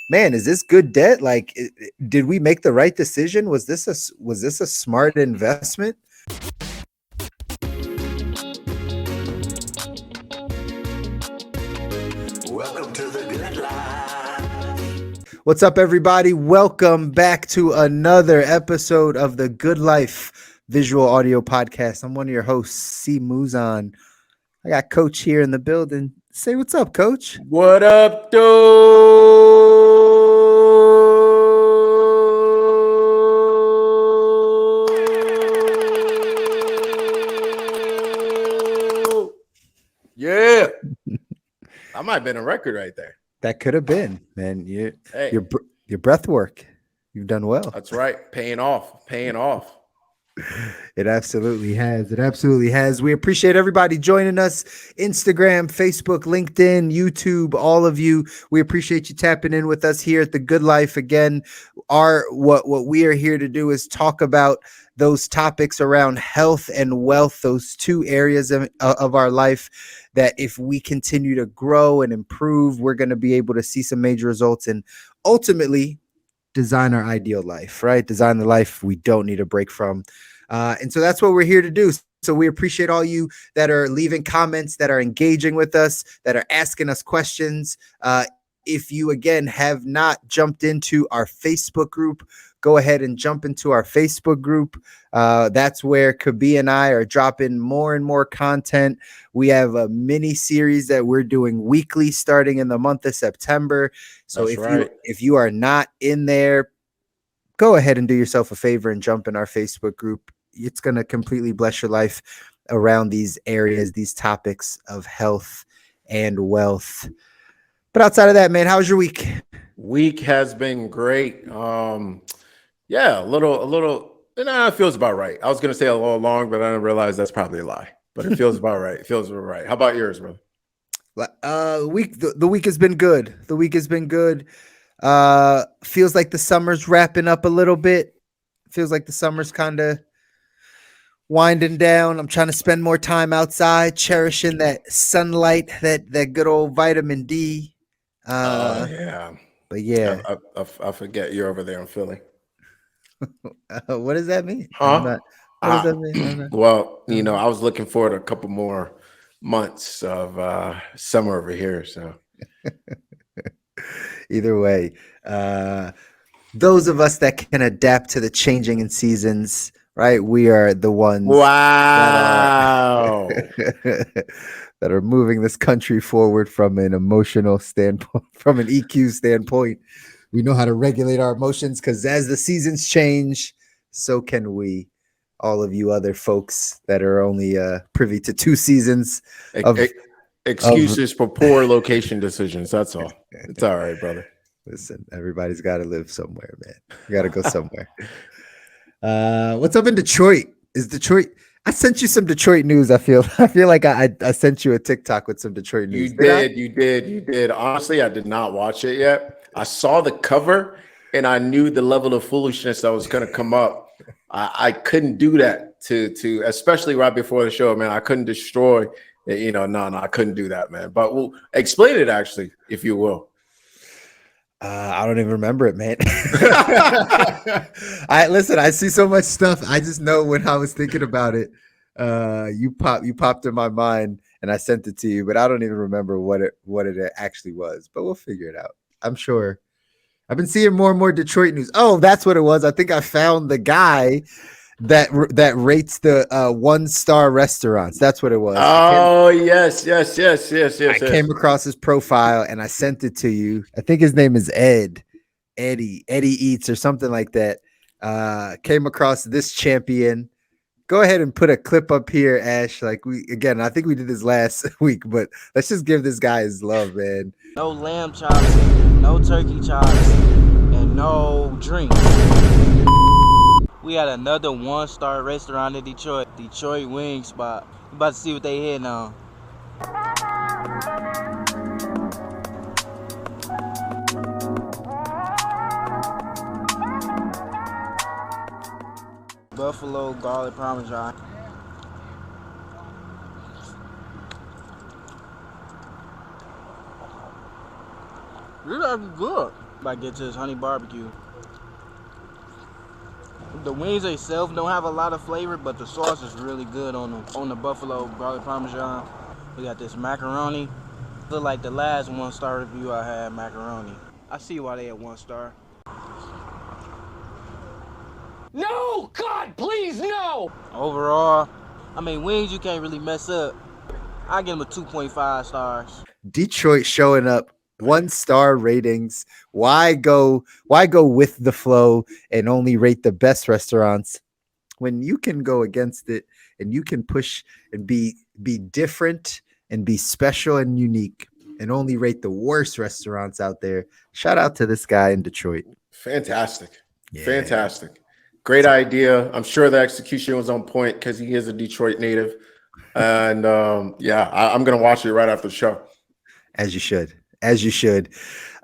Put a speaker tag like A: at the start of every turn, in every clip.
A: man, is this good debt? Like, did we make the right decision? Was this a smart investment?
B: Welcome to the Good Life.
A: What's up, everybody? Welcome back to another episode of the Good Life Visual Audio Podcast. I'm one of your hosts, C. Muzan. I got Coach here in the building. Say what's up, Coach.
C: What up, dude? Yeah. That might have been a record right there.
A: That could have been, man.
C: Hey,
A: Your breath work. You've done well.
C: that's right. Paying off.
A: It absolutely has. It absolutely has. We appreciate everybody joining us. Instagram, Facebook, LinkedIn, YouTube, all of you. We appreciate you tapping in with us here at The Good Life. Again, what we are here to do is talk about those topics around health and wealth, those two areas of our life that if we continue to grow and improve, we're going to be able to see some major results and ultimately design our ideal life, right? Design the life we don't need a break from. And so that's what we're here to do. So we appreciate all you that are leaving comments, that are engaging with us, that are asking us questions. If you, again, have not jumped into our Facebook group, go ahead and jump into our Facebook group. That's where Kabi and I are dropping more and more content. We have a mini series that we're doing weekly starting in the month of September. So if you are not in there, go ahead and do yourself a favor and jump in our Facebook group. It's going to completely bless your life around these areas, these topics of health and wealth. But outside of that, man, how was your week?
C: Week has been great. Yeah, a little, it feels about right. I was going to say a little long, but I didn't realize that's probably a lie. But it feels about right. It feels about right. How about yours, brother?
A: The week has been good. The week has been good. Feels like the summer's wrapping up a little bit. Feels like the summer's kind of winding down. I'm trying to spend more time outside, cherishing that sunlight, that good old vitamin D.
C: Yeah.
A: But yeah,
C: I forget you're over there in Philly.
A: what does that mean?
C: Huh?
A: What does that mean?
C: Well, I was looking forward to a couple more months of summer over here. So
A: either way, those of us that can adapt to the changing in seasons, right? We are the ones
C: wow
A: that are moving this country forward from an emotional standpoint, from an EQ standpoint. We know how to regulate our emotions because as the seasons change, so can we. All of you other folks that are only privy to 2 seasons of
C: excuses for poor location decisions. That's all. It's all right, brother.
A: Listen, everybody's got to live somewhere, man. You got to go somewhere. What's up in Detroit? Is Detroit? I sent you some Detroit news. I feel like I sent you a TikTok with some Detroit news.
C: You did. Honestly, I did not watch it yet. I saw the cover and I knew the level of foolishness that was going to come up. I couldn't do that to especially right before the show, man. I couldn't destroy it, no, I couldn't do that, man. But we'll explain it actually, if you will.
A: I don't even remember it, man. I see so much stuff. I just know when I was thinking about it, you popped in my mind and I sent it to you, but I don't even remember what it actually was, but we'll figure it out. I'm sure. I've been seeing more and more Detroit news. Oh, that's what it was. I think I found the guy that rates the 1-star restaurants. That's what it was.
C: Oh, yes.
A: I came across his profile and I sent it to you. I think his name is Eddie Eats or something like that. Came across this champion. Go ahead and put a clip up here, Ash. I think we did this last week, but let's just give this guy his love, man.
D: No lamb chops, no turkey chops, and no drink. We had another 1-star restaurant in Detroit Wing Spot. We about to see what they hitting on. Buffalo garlic parmesan. This is actually good. About to get to this honey barbecue. The wings itself don't have a lot of flavor, but the sauce is really good on the buffalo garlic parmesan. We got this macaroni. Look like the last 1-star review I had macaroni. I see why they had 1 star.
E: No! God, please, no!
D: Overall, I mean, wings you can't really mess up. I give them a 2.5 stars.
A: Detroit showing up 1-star ratings. Why go with the flow and only rate the best restaurants when you can go against it and you can push and be different and be special and unique and only rate the worst restaurants out there? Shout out to this guy in Detroit.
C: Fantastic.
A: Yeah.
C: Fantastic. Great idea. I'm sure the execution was on point because he is a Detroit native. And I'm going to watch it right after the show.
A: As you should.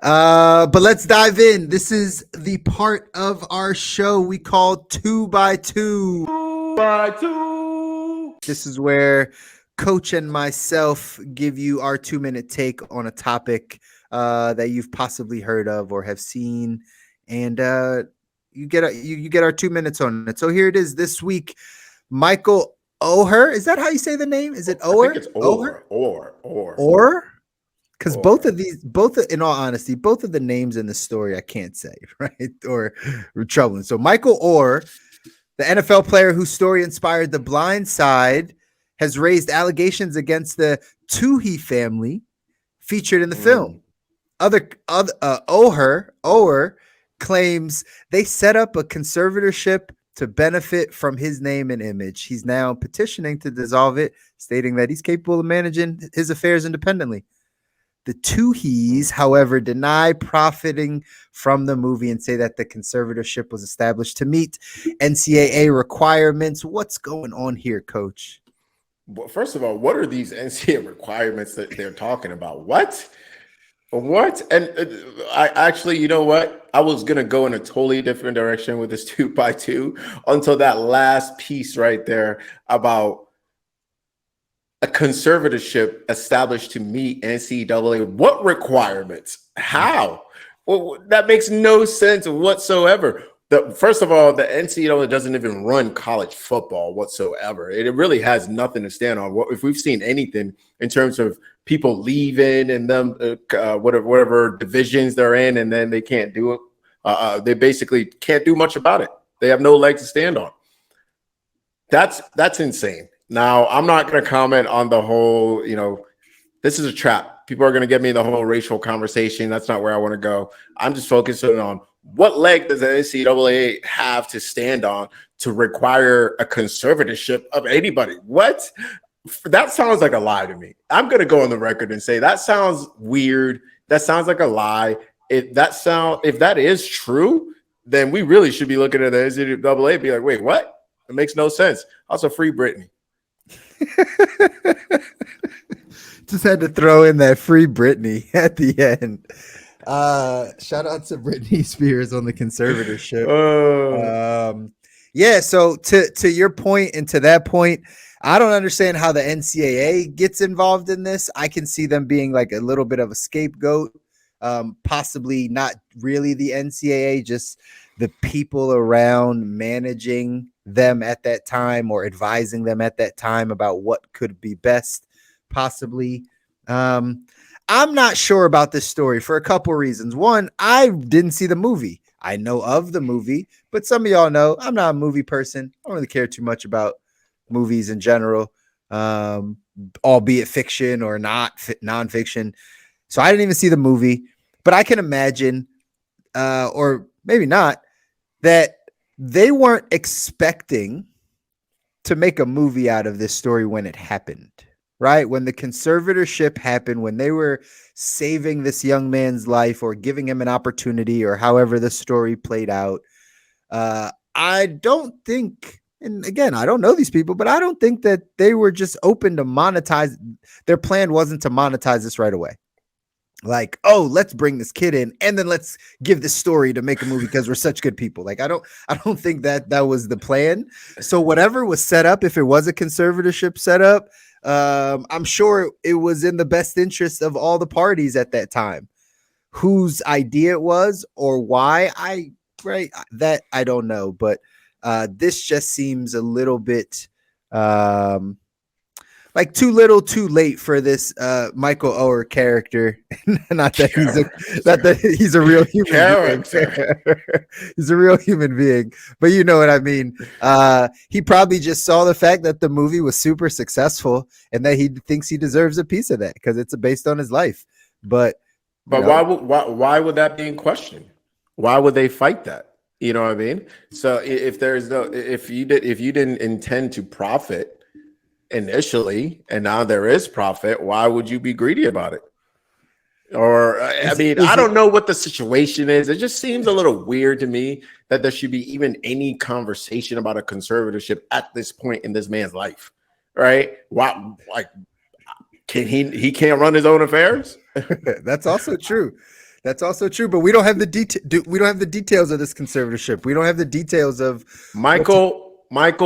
A: But let's dive in. This is the part of our show we call 2x2.
C: 2x2.
A: This is where Coach and myself give you our 2-minute take on a topic that you've possibly heard of or have seen, and you get our 2 minutes on it. So here it is this week. Michael Oher, is that how you say the name? Is it Oher?
C: I think it's or.
A: Because both in all honesty, both of the names in the story I can't say, right? Or troubling. So Michael Oher, the NFL player whose story inspired The Blind Side, has raised allegations against the Toohey family featured in the film. Oher claims they set up a conservatorship to benefit from his name and image. He's now petitioning to dissolve it, stating that he's capable of managing his affairs independently. The Tooheys, however, deny profiting from the movie and say that the conservatorship was established to meet NCAA requirements. What's going on here, Coach?
C: Well, first of all, what are these NCAA requirements that they're talking about? What? And I actually, you know what? I was going to go in a totally different direction with this 2x2 until that last piece right there about a conservatorship established to meet NCAA. What requirements? How? Well, that makes no sense whatsoever. First of all, the NCAA doesn't even run college football whatsoever. It really has nothing to stand on. If we've seen anything in terms of people leaving and them whatever divisions they're in, and then they can't do it, they basically can't do much about it. They have no leg to stand on. That's insane. Now, I'm not going to comment on the whole, this is a trap. People are going to get me the whole racial conversation. That's not where I want to go. I'm just focusing on what leg does the NCAA have to stand on to require a conservatorship of anybody? What? That sounds like a lie to me. I'm going to go on the record and say that sounds weird. That sounds like a lie. If that is true, then we really should be looking at the NCAA and be like, wait, what? It makes no sense. Also, free Britney.
A: Just had to throw in that free Britney at the end. Shout out to Britney Spears on the conservatorship. So to your point and to that point, I don't understand how the NCAA gets involved in this. I can see them being like a little bit of a scapegoat, possibly not really the NCAA, just the people around managing them at that time or advising them at that time about what could be best, possibly. I'm not sure about this story for a couple reasons. One, I didn't see the movie. I know of the movie, but some of y'all know I'm not a movie person. I don't really care too much about movies in general, albeit fiction or not nonfiction. So I didn't even see the movie, but I can imagine, or maybe not, that they weren't expecting to make a movie out of this story when it happened, right? When the conservatorship happened, when they were saving this young man's life or giving him an opportunity or however the story played out. I don't think, and again, I don't know these people, but I don't think that they were just open to monetize. Their plan wasn't to monetize this right away. Like, oh, let's bring this kid in and then let's give this story to make a movie because we're such good people. Like, I don't think that was the plan. So whatever was set up, if it was a conservatorship setup, I'm sure it was in the best interest of all the parties at that time. whose idea it was or why. That I don't know, but this just seems a little bit like too little, too late for this Michael Oher character. not that he's a real human being. He's a real human being, but you know what I mean. He probably just saw the fact that the movie was super successful and that he thinks he deserves a piece of that because it's based on his life. But
C: why would that be in question? Why would they fight that? You know what I mean? So if you didn't intend to profit initially and now there is profit, why would you be greedy about it? Or I don't know what the situation is. It just seems a little weird to me that there should be even any conversation about a conservatorship at this point in this man's life, right? Why? Like, he can't run his own affairs?
A: That's also true. That's also true, but we don't have the we don't have the details of this conservatorship. We don't have the details of
C: Michael,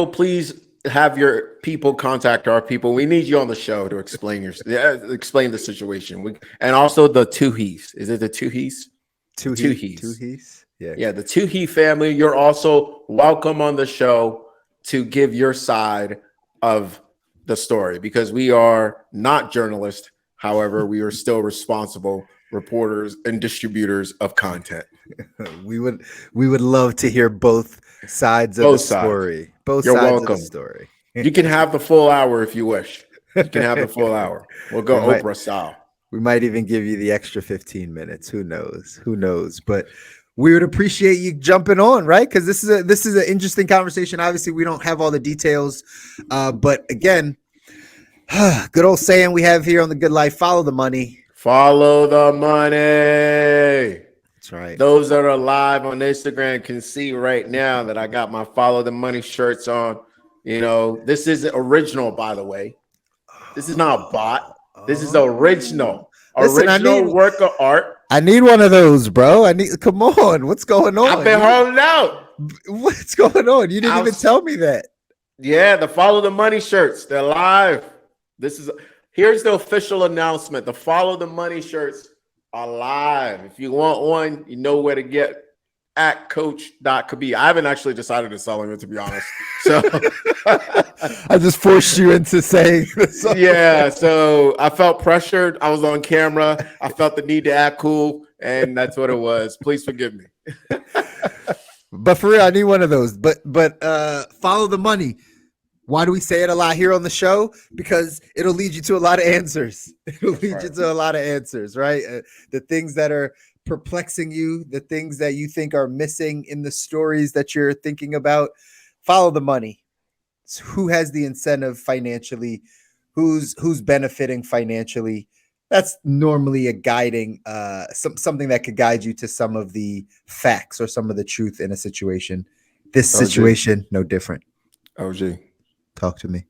C: please have your people contact our people. We need you on the show to explain the situation. And also the Tooheys. Is it the Tooheys? Tooheys. Yeah, the Toohey family. You're also welcome on the show to give your side of the story because we are not journalists. However, we are still responsible reporters and distributors of content.
A: We would love to hear both sides of the story. Both sides of the story.
C: You can have the full hour if you wish. You can have the full hour. We'll go Oprah style.
A: We might even give you the extra 15 minutes. Who knows? But we would appreciate you jumping on, right? Because this is an interesting conversation. Obviously, we don't have all the details. But again, good old saying we have here on The Good Life, follow the money.
C: Follow the money.
A: That's right.
C: Those that are live on Instagram can see right now that I got my Follow the Money shirts on. You know, this is original, by the way. This is not bot. This is original. Original work of art.
A: I need one of those, bro. Come on. What's going on?
C: I've been holding out.
A: What's going on? You didn't even tell me that.
C: Yeah, the Follow the Money shirts. They're live. Here's the official announcement. The Follow the Money shirts are live. If you want one, you know where to get at coach.khabib. I haven't actually decided to sell them, to be honest. So
A: I just forced you into saying this.
C: Yeah, so I felt pressured. I was on camera. I felt the need to act cool, and that's what it was. Please forgive me.
A: But for real, I need one of those. But follow the money. Why do we say it a lot here on the show? Because it'll lead you to a lot of answers. It'll lead you to a lot of answers, right? The things that are perplexing you, the things that you think are missing in the stories that you're thinking about. Follow the money. It's who has the incentive financially? Who's benefiting financially? That's normally a guiding, something that could guide you to some of the facts or some of the truth in a situation. This situation, no different.
C: OG.
A: Talk to me.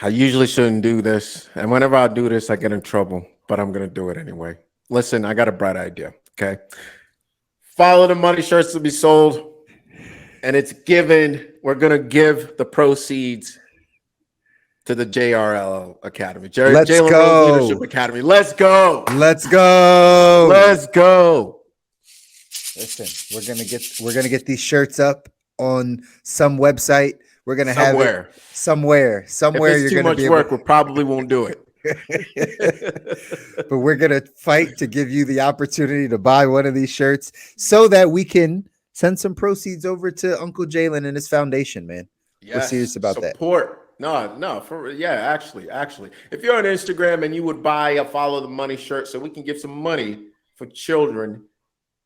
C: I usually shouldn't do this. And whenever I do this, I get in trouble, but I'm going to do it anyway. Listen, I got a bright idea. Okay. Follow the Money shirts to be sold. And it's given. We're going to give the proceeds to the JRL Academy.
A: Let's go.
C: Leadership Academy. Let's go.
A: Let's go.
C: Let's go.
A: Listen, we're gonna get these shirts up on some website. We're gonna have it somewhere.
C: If it's too much work, we probably won't do it.
A: But we're gonna fight to give you the opportunity to buy one of these shirts so that we can send some proceeds over to Uncle Jalen and his foundation, man.
C: Yes,
A: we're serious about
C: support. Actually, if you're on Instagram and you would buy a Follow the Money shirt so we can give some money for children,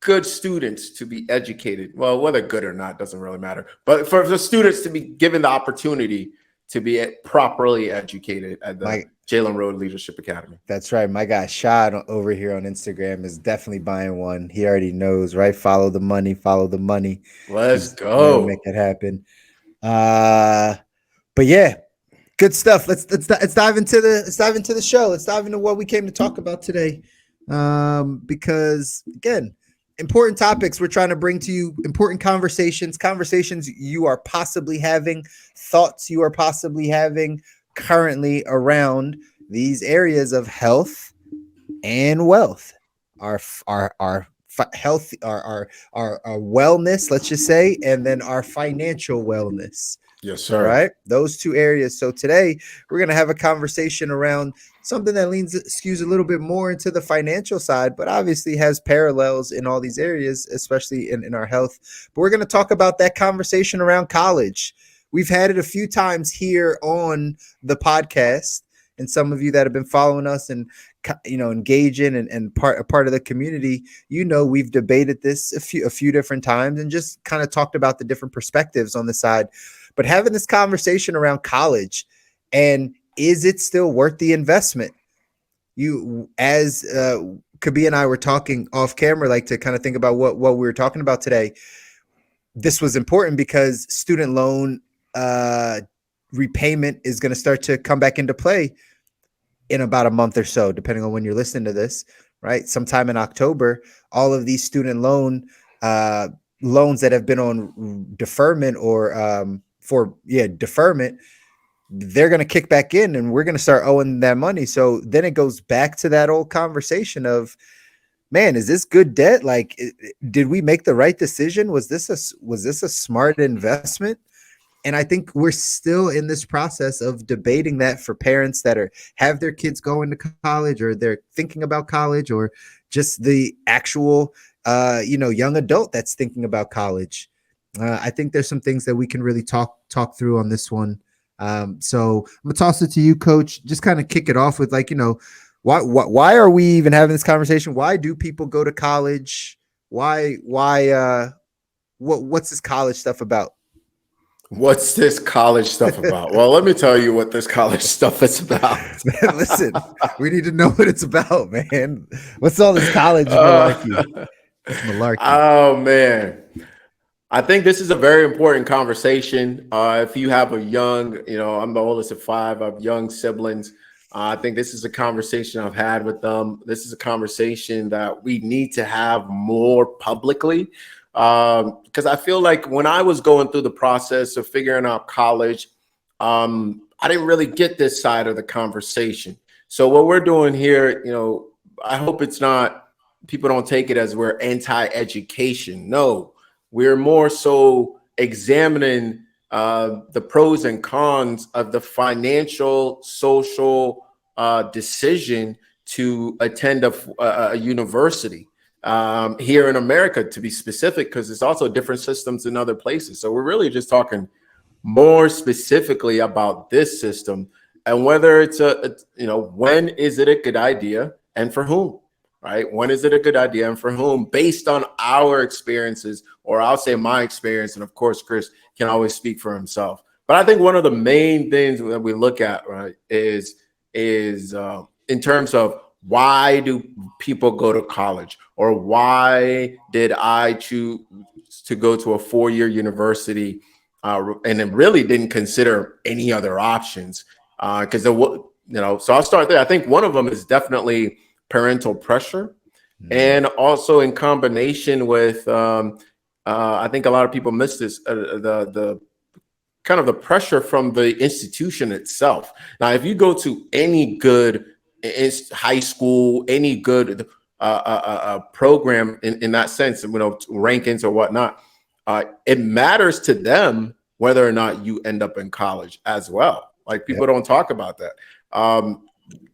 C: good students to be educated. Well, whether good or not doesn't really matter. But for the students to be given the opportunity to be properly educated at the Jalen Road Leadership Academy.
A: That's right. My guy Shad over here on Instagram is definitely buying one. He already knows, right? Follow the money. Follow the money.
C: Let's go.
A: Make it happen. But yeah, good stuff. Let's dive into the show. Let's dive into what we came to talk about today. Because again, important topics we're trying to bring to you, important conversations you are possibly having, thoughts you are possibly having currently around these areas of health and wealth. health, our wellness, let's just say, and then our financial wellness.
C: Yes,
A: All
C: sir.
A: right, those two areas. So today we're going to have a conversation around something that skews a little bit more into the financial side, but obviously has parallels in all these areas, especially in our health. But we're going to talk about that conversation around college. We've had it a few times here on the podcast, and some of you that have been following us and engaging and a part of the community, we've debated this a few different times and just kind of talked about the different perspectives on the side. But having this conversation around college, and is it still worth the investment? You, as Kabi and I were talking off camera, like to kind of think about what we were talking about today. This was important because student loan repayment is going to start to come back into play in about a month or so, depending on when you're listening to this, right? Sometime in October, all of these student loans that have been on deferment or deferment, they're going to kick back in and we're going to start owing that money. So then it goes back to that old conversation of, man, is this good debt? Like, did we make the right decision? Was this a smart investment? And I think we're still in this process of debating that for parents that have their kids going to college, or they're thinking about college, or just the actual, young adult that's thinking about college. I think there's some things that we can really talk through on this one. So I'm gonna toss it to you, Coach. Just kind of kick it off with why are we even having this conversation? Why do people go to college? What's this college stuff about?
C: What's this college stuff about? Well, let me tell you what this college stuff is about.
A: Listen, we need to know what it's about, man. What's all this college malarkey? Malarkey.
C: Oh, man. I think this is a very important conversation. If you have a young, I'm the oldest of 5, I have young siblings. I think this is a conversation I've had with them. This is a conversation that we need to have more publicly. Because I feel like when I was going through the process of figuring out college, I didn't really get this side of the conversation. So what we're doing here, I hope it's not, people don't take it as we're anti-education. No, we're more so examining the pros and cons of the financial, social decision to attend a university. Here in America, to be specific, because it's also different systems in other places. So we're really just talking more specifically about this system and whether it's when is it a good idea and for whom, right? When is it a good idea and for whom, based on our experiences, or I'll say my experience. And of course, Chris can always speak for himself. But I think one of the main things that we look at, right, is in terms of why do people go to college, or why did I choose to go to a 4-year university and then really didn't consider any other options? Because so I'll start there. I think one of them is definitely parental pressure, and also in combination with I think a lot of people miss this the kind of the pressure from the institution itself. Now, if you go to any good high school, any good program in that sense, rankings or whatnot, it matters to them whether or not you end up in college as well. Like, people don't talk about that.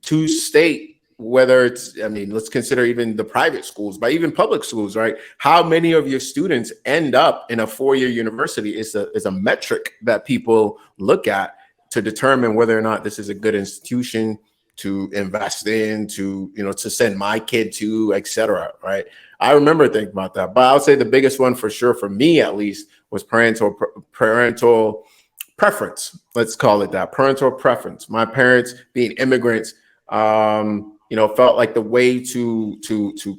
C: To state whether it's, let's consider even the private schools, but even public schools, right? How many of your students end up in a 4-year university is a metric that people look at to determine whether or not this is a good institution to invest in, to send my kid to, etc. Right? I remember thinking about that, but I would say the biggest one for sure, for me at least, was parental preference. Let's call it that, parental preference. My parents, being immigrants, felt like the way to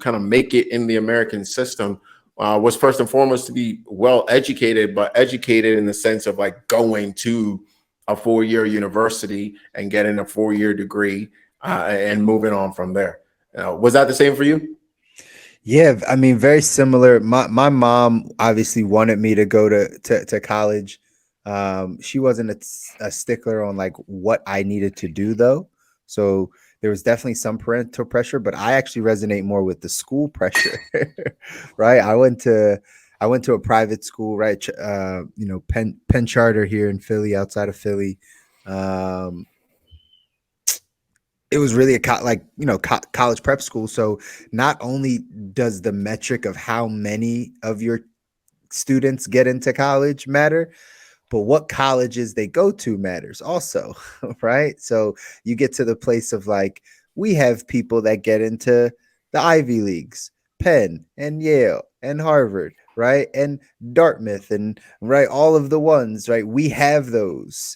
C: kind of make it in the American system was first and foremost to be well educated, but educated in the sense of like going to a 4-year university and getting a 4-year degree and moving on from there. Was that the same for you?
A: Yeah, very similar. My mom obviously wanted me to go to college. She wasn't a stickler on like what I needed to do though. So there was definitely some parental pressure, but I actually resonate more with the school pressure. Right? I went to a private school, right? Penn Charter here in Philly, outside of Philly. Um, it was really college prep school. So not only does the metric of how many of your students get into college matter, but what colleges they go to matters also, right? So you get to the place of like, we have people that get into the Ivy Leagues, Penn and Yale and Harvard, right? And Dartmouth and right, all of the ones, right? We have those.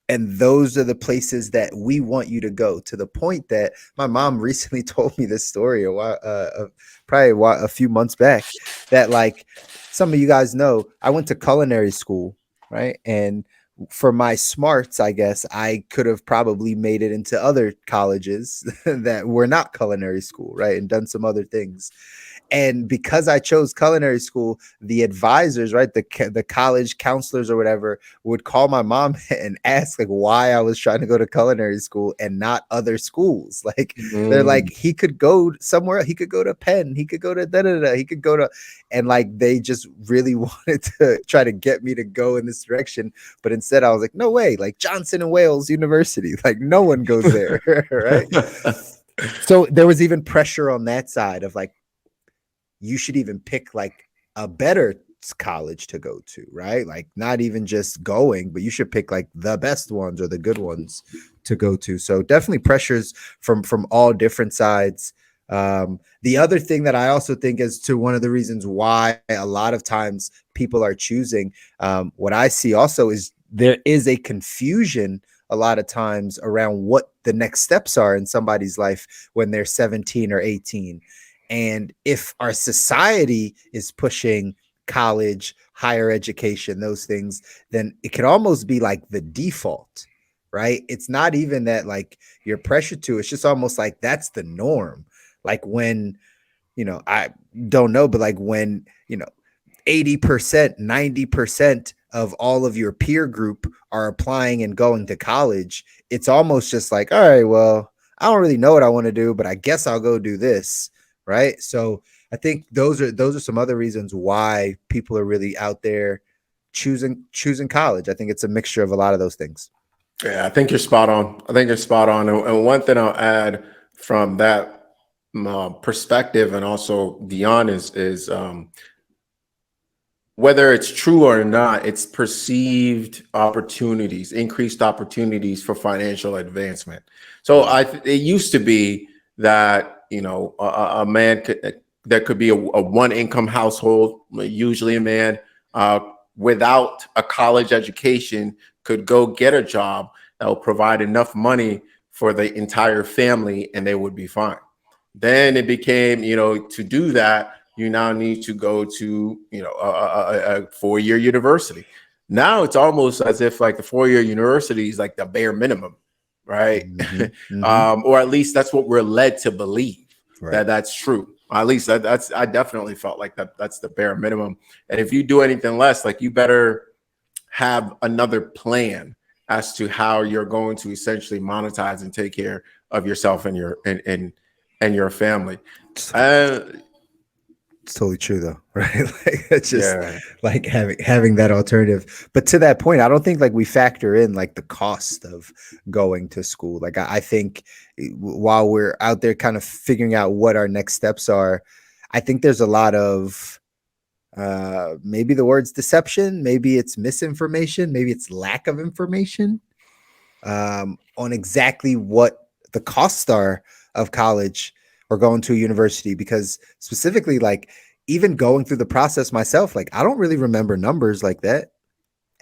A: And those are the places that we want you to go, to the point that my mom recently told me this story a few months back, that like some of you guys know, I went to culinary school, right? And for my smarts, I guess I could have probably made it into other colleges that were not culinary school, right? And done some other things. And because I chose culinary school, the advisors, right, the college counselors or whatever, would call my mom and ask like why I was trying to go to culinary school and not other schools. Like they're like, he could go somewhere, he could go to Penn, he could go to he could go to, and like they just really wanted to try to get me to go in this direction. But instead I was like, no way, like Johnson and Wales University, like no one goes there. Right. So there was even pressure on that side of like, you should even pick like a better college to go to, right? Like not even just going, but you should pick like the best ones or the good ones to go to. So definitely pressures from all different sides. The other thing that I also think is to one of the reasons why a lot of times people are choosing, what I see also is there is a confusion a lot of times around what the next steps are in somebody's life when they're 17 or 18. And if our society is pushing college, higher education, those things, then it could almost be like the default, right? It's not even that like you're pressured to, it's just almost like that's the norm. Like when, I don't know, but like when, 80%, 90% of all of your peer group are applying and going to college, it's almost just like, all right, well, I don't really know what I want to do, but I guess I'll go do this. Right. So I think those are some other reasons why people are really out there choosing college. I think it's a mixture of a lot of those things.
C: Yeah, I think you're spot on. And one thing I'll add from that perspective, and also Dion, is whether it's true or not, it's perceived opportunities, increased opportunities for financial advancement. So it used to be that a man that could be a one income household, usually a man without a college education, could go get a job that will provide enough money for the entire family and they would be fine. Then it became, to do that, you now need to go to, a 4-year university. Now it's almost as if like the 4-year university is like the bare minimum, right?
A: Mm-hmm. Mm-hmm.
C: Or at least that's what we're led to believe,
A: right.
C: That's true. At least I definitely felt like that's the bare minimum. And if you do anything less, like you better have another plan as to how you're going to essentially monetize and take care of yourself and your family.
A: It's totally true though, right? Like it's just like having that alternative. But to that point, I don't think like we factor in like the cost of going to school. Like I think while we're out there kind of figuring out what our next steps are, I think there's a lot of maybe the word's deception, maybe it's misinformation, maybe it's lack of information on exactly what the costs are of college or going to a university, because specifically like even going through the process myself, like I don't really remember numbers like that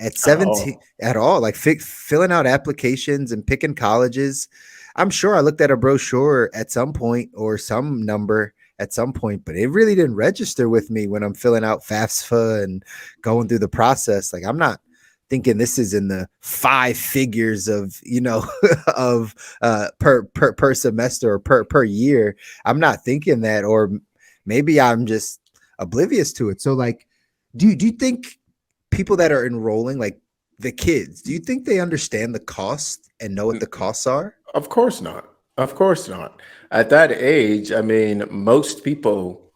A: at 17 at all. Like filling out applications and picking colleges. I'm sure I looked at a brochure at some point or some number at some point, but it really didn't register with me when I'm filling out FAFSA and going through the process. Like I'm not thinking this is in the 5 figures of, of per semester or per year. I'm not thinking that, or maybe I'm just oblivious to it. So like, do you think people that are enrolling, like the kids, do you think they understand the cost and know what the costs are?
C: Of course not. Of course not. At that age, I mean, most people,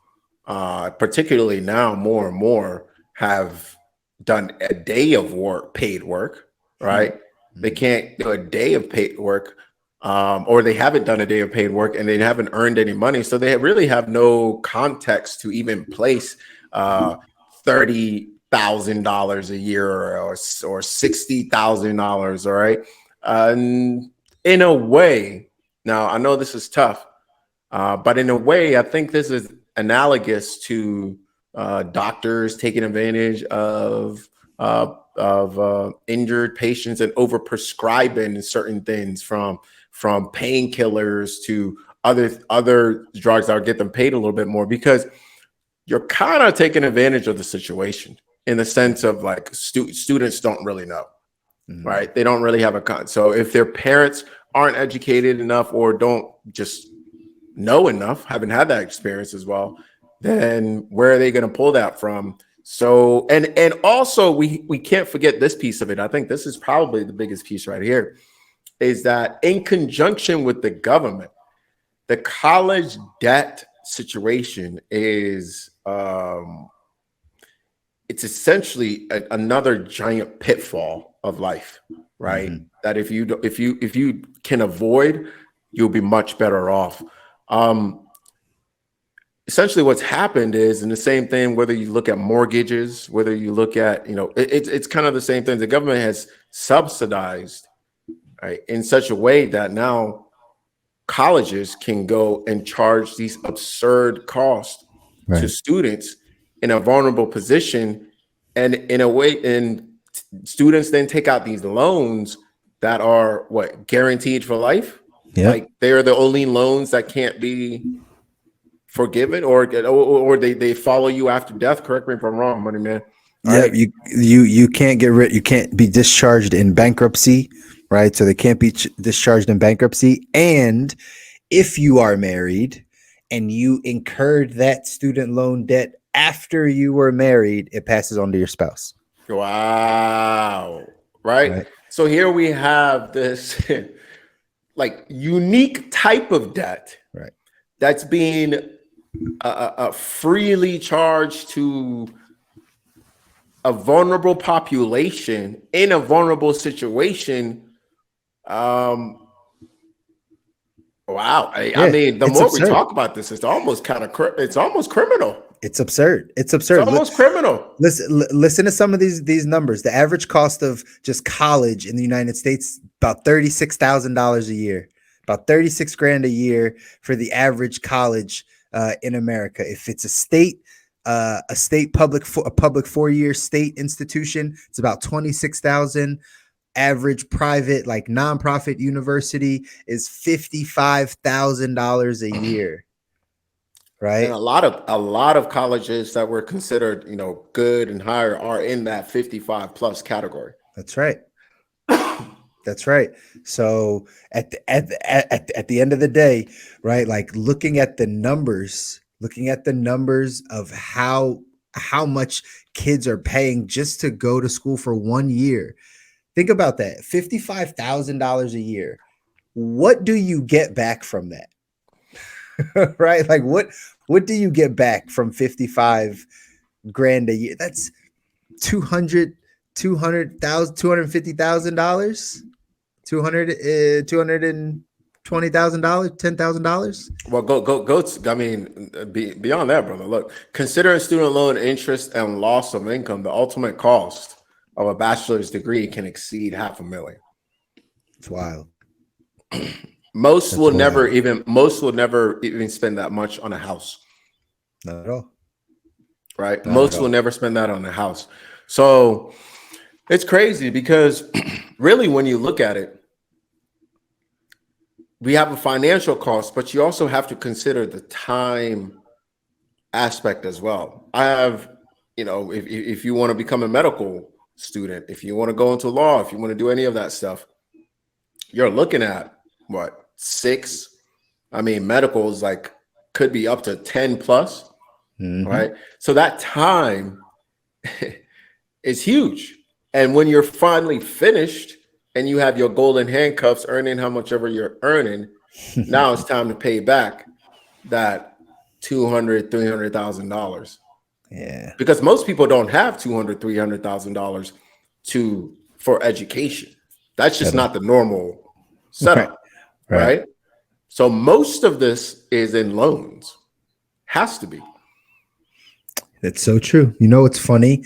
C: particularly now, more and more, have done a day of work, paid work, right? They
A: Mhm.
C: can't do a day of paid work, or they haven't done a day of paid work and they haven't earned any money. So they really have no context to even place $30,000 a year or $60,000, all right? And in a way, now, I know this is tough, but in a way, I think this is analogous to doctors taking advantage of injured patients and overprescribing certain things, from painkillers to other drugs that will get them paid a little bit more, because you're kind of taking advantage of the situation in the sense of like students don't really know,
A: Mhm.
C: right? They don't really have so if their parents aren't educated enough or don't just know enough, haven't had that experience as well, then where are they going to pull that from? So, and also we can't forget this piece of it. I think this is probably the biggest piece right here, is that in conjunction with the government, the college debt situation is it's essentially another giant pitfall of life, right?
A: Mhm.
C: That if you can avoid, you'll be much better off. Um, Essentially, what's happened is, in the same thing, whether you look at mortgages, whether you look at, it's kind of the same thing. The government has subsidized, right, in such a way that now colleges can go and charge these absurd costs to
A: Right.
C: students in a vulnerable position, and in a way, and students then take out these loans that are what, guaranteed for life.
A: Yep.
C: Like they're the only loans that can't be forgiven, or they follow you after death. Correct me if I'm wrong, money man. All
A: Yep.
C: right.
A: You can't get rid. You can't be discharged in bankruptcy, right? So they can't be discharged in bankruptcy. And if you are married and you incurred that student loan debt after you were married, it passes on to your spouse.
C: Wow. Right.
A: Right.
C: So here we have this like unique type of debt
A: Right.
C: that's being freely charged to a vulnerable population in a vulnerable situation. Um, wow. I
A: Yeah.
C: mean, the
A: It's
C: more we
A: absurd.
C: talk about this, it's almost it's almost criminal.
A: It's absurd. It's
C: It's
A: absurd.
C: almost criminal.
A: Listen to some of these numbers. The average cost of just college in the United States, about $36,000 a year, about 36 grand a year for the average college in America. If it's a state a public 4-year state institution, it's about 26,000. Average private, like nonprofit university, is $55,000 a year.
C: And
A: Right.
C: a lot of colleges that were considered, good and higher are in that 55 plus category.
A: That's right. That's right. So at the end of the day, right? Like looking at the numbers of how much kids are paying just to go to school for 1 year. Think about that. $55,000 a year. What do you get back from that? Right? Like what do you get back from 55 grand a year? That's 200 $200,000 $250,000. 220,000, $10,000.
C: Well, go. I mean, beyond that, brother. Look, considering student loan interest and loss of income, the ultimate cost of a bachelor's degree can exceed $500,000.
A: It's wild.
C: Most
A: That's
C: will
A: wild.
C: never even spend that much on a house,
A: Not at all.
C: right?
A: Not
C: Most
A: at
C: will
A: all.
C: never spend that on a house. So it's crazy because really, when you look at it, we have a financial cost, but you also have to consider the time aspect as well. I have, if you want to become a medical student, if you want to go into law, if you want to do any of that stuff, you're looking at what, 6? I mean, medical is like could be up to 10 plus, right? So that time is huge. And when you're finally finished and you have your golden handcuffs earning how much ever you're earning, Now it's time to pay back that $200,000-$300,000.
A: Yeah.
C: Because most people don't have $200,000-$300,000 for education. That's just not the normal setup, right? So most of this is in loans. Has to be.
A: That's so true. You know, it's funny.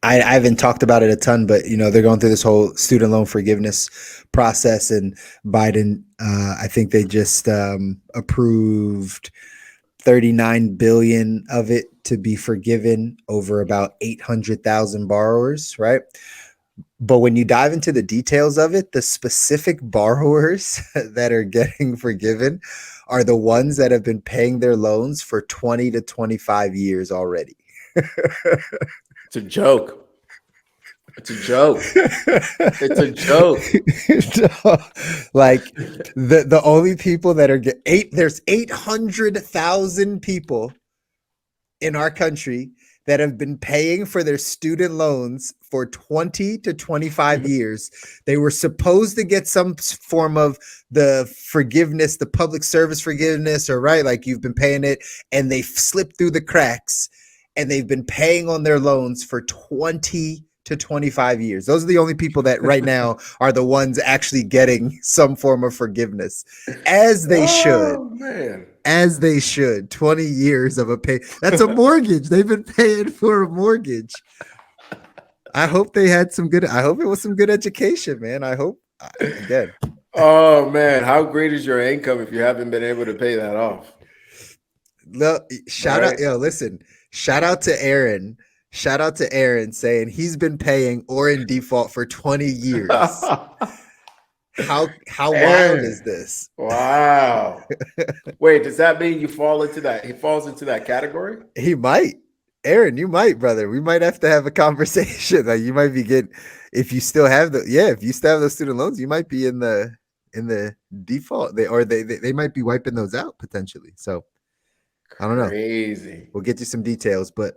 A: I haven't talked about it a ton, but you know, they're going through this whole student loan forgiveness process, and Biden, I think they just approved 39 billion of it to be forgiven over about 800,000 borrowers, right? But when you dive into the details of it, the specific borrowers that are getting forgiven are the ones that have been paying their loans for 20 to 25 years already.
C: It's a joke. It's a joke. It's a joke.
A: Like the only people that are there's 800,000 people in our country that have been paying for their student loans for 20 to 25 years. They were supposed to get some form of the forgiveness, the public service forgiveness, or right, like you've been paying it, and they slipped through the cracks, and they've been paying on their loans for 20 to 25 years. Those are the only people that right now are the ones actually getting some form of forgiveness, as they should.
C: Man.
A: As they should. 20 years of a pay. That's a mortgage. They've been paying for a mortgage. I hope they had some good. I hope it was some good education, man. I hope. Again.
C: Oh man, how great is your income if you haven't been able to pay that off?
A: Look, shout out, yo, listen. Shout out to Aaron. Shout out to Aaron saying he's been paying or in default for 20 years. How wild is this?
C: Wow. Wait, does that mean you fall into that? He falls into that category?
A: He might. Aaron, you might, brother. We might have to have a conversation. Like you might be getting, if you still have if you still have those student loans, you might be in the default. They might be wiping those out potentially. So I don't know.
C: Crazy.
A: We'll get you some details, but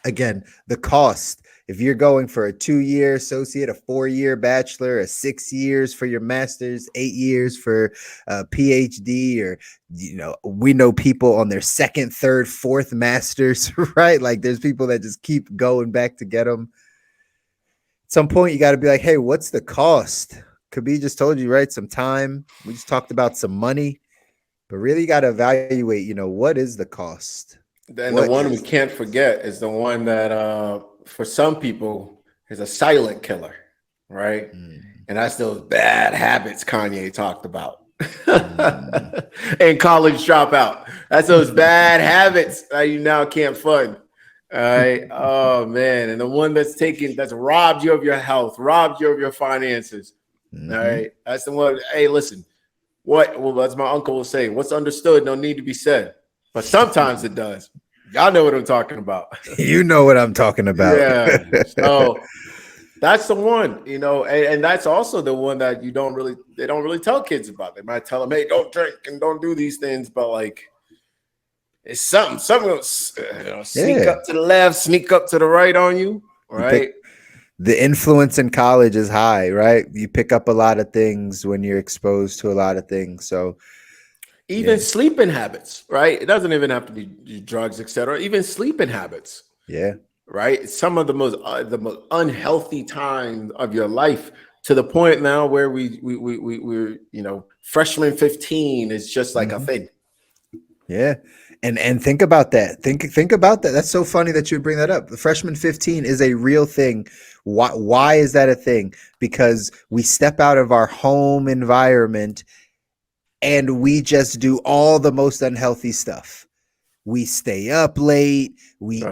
A: again, the cost. If you're going for a 2-year associate, a 4-year bachelor, a 6 years for your master's, 8 years for a PhD, or, you know, we know people on their 2nd, 3rd, 4th masters, right? Like there's people that just keep going back to get them. At some point, you got to be like, hey, what's the cost? Kabir just told you, right? Some time. We just talked about some money, but really you got to evaluate, you know, what is the cost?
C: And the one we can't forget is the one that for some people is a silent killer, right? And that's those bad habits Kanye talked about. And college dropout. That's those bad habits that you now can't fund. All right. Oh man. And the one that's robbed you of your health, robbed you of your finances. All right. That's the one. Hey, listen, as my uncle will say, what's understood don't need to be said. But sometimes it does. Y'all know what I'm talking about.
A: You know what I'm talking about.
C: Yeah. So that's the one, you know, and that's also the one that they don't really tell kids about. They might tell them, hey, don't drink and don't do these things, but like it's something sneak up to the left, sneak up to the right on you, right?
A: The influence in college is high, right? You pick up a lot of things when you're exposed to a lot of things. So
C: even sleeping habits, right? It doesn't even have to be drugs, etc. Even sleeping habits.
A: Yeah.
C: Right. Some of the most unhealthy time of your life, to the point now where we're, you know, freshman 15 is just like a thing.
A: Yeah. And think about that. Think about that. That's so funny that you would bring that up. The freshman 15 is a real thing. Why is that a thing? Because we step out of our home environment and we just do all the most unhealthy stuff. We stay up late. We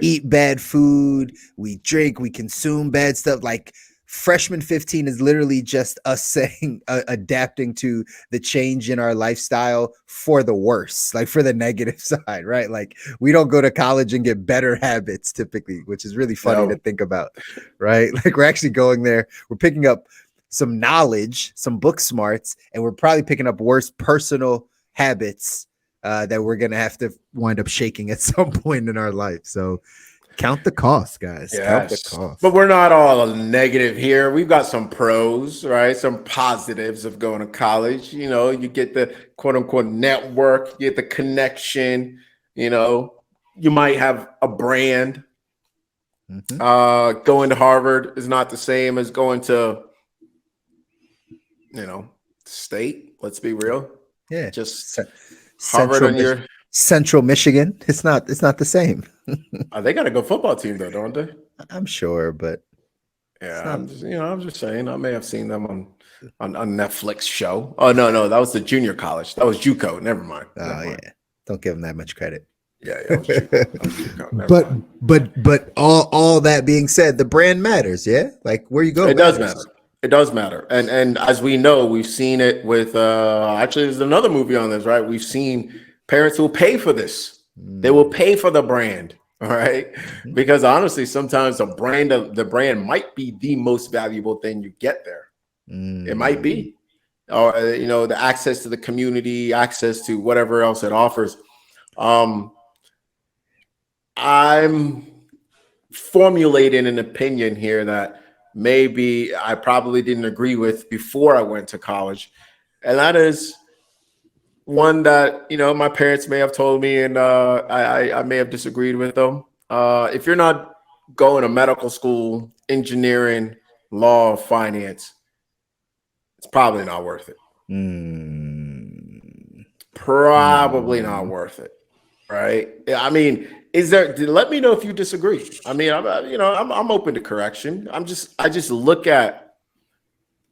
A: eat bad food. We drink. We consume bad stuff. Like freshman 15 is literally just us saying, adapting to the change in our lifestyle for the worse, like for the negative side, right? Like we don't go to college and get better habits typically, which is really funny to think about, right? Like we're actually going there. We're picking up some knowledge, some book smarts, and we're probably picking up worse personal habits that we're going to have to wind up shaking at some point in our life. So Count the cost, guys. Count the
C: Yes.
A: cost.
C: But we're not all negative here. We've got some pros, right? Some positives of going to college. You know, you get the quote unquote network, you get the connection, you know, you might have a brand. Going to Harvard is not the same as going to, you know, state. Let's be real.
A: Yeah.
C: Just Harvard on your
A: Central Michigan. It's not the same.
C: they got a good football team though, don't they?
A: I'm sure, but
C: yeah, I'm just saying. I may have seen them on Netflix show. Oh no, that was the junior college. That was JUCO. Never mind.
A: Yeah, don't give them that much credit.
C: Yeah, it was JUCO.
A: But all that being said, the brand matters. Yeah, like where you go,
C: it does matter. It does matter, and as we know, we've seen it with. Actually, there's another movie on this, right? We've seen parents who will pay for this. They will pay for the brand. All right. Because honestly, sometimes the brand might be the most valuable thing you get there. It might be, or the access to the community, access to whatever else it offers. I'm formulating an opinion here that maybe I probably didn't agree with before I went to college. And that is one that, my parents may have told me, and I may have disagreed with them. If you're not going to medical school, engineering, law, finance, it's probably not worth it. Probably not worth it, right? I mean, let me know if you disagree. I mean, I'm open to correction. I just look at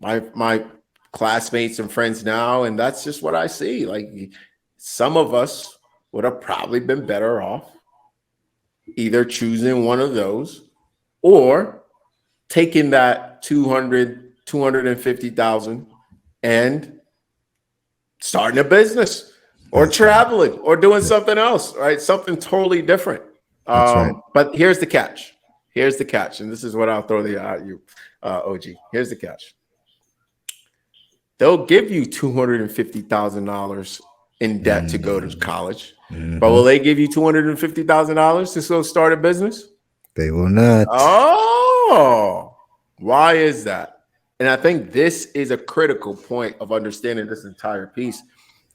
C: my classmates and friends now, and that's just what I see. Like, some of us would have probably been better off either choosing one of those or taking that 250,000 and starting a business or traveling or doing something else, right? Something totally different.
A: Right.
C: But here's the catch. And this is what I'll throw at you, OG. Here's the catch. They'll give you $250,000 in debt to go to college, but will they give you $250,000 to go start a business?
A: They will not.
C: Oh, why is that? And I think this is a critical point of understanding this entire piece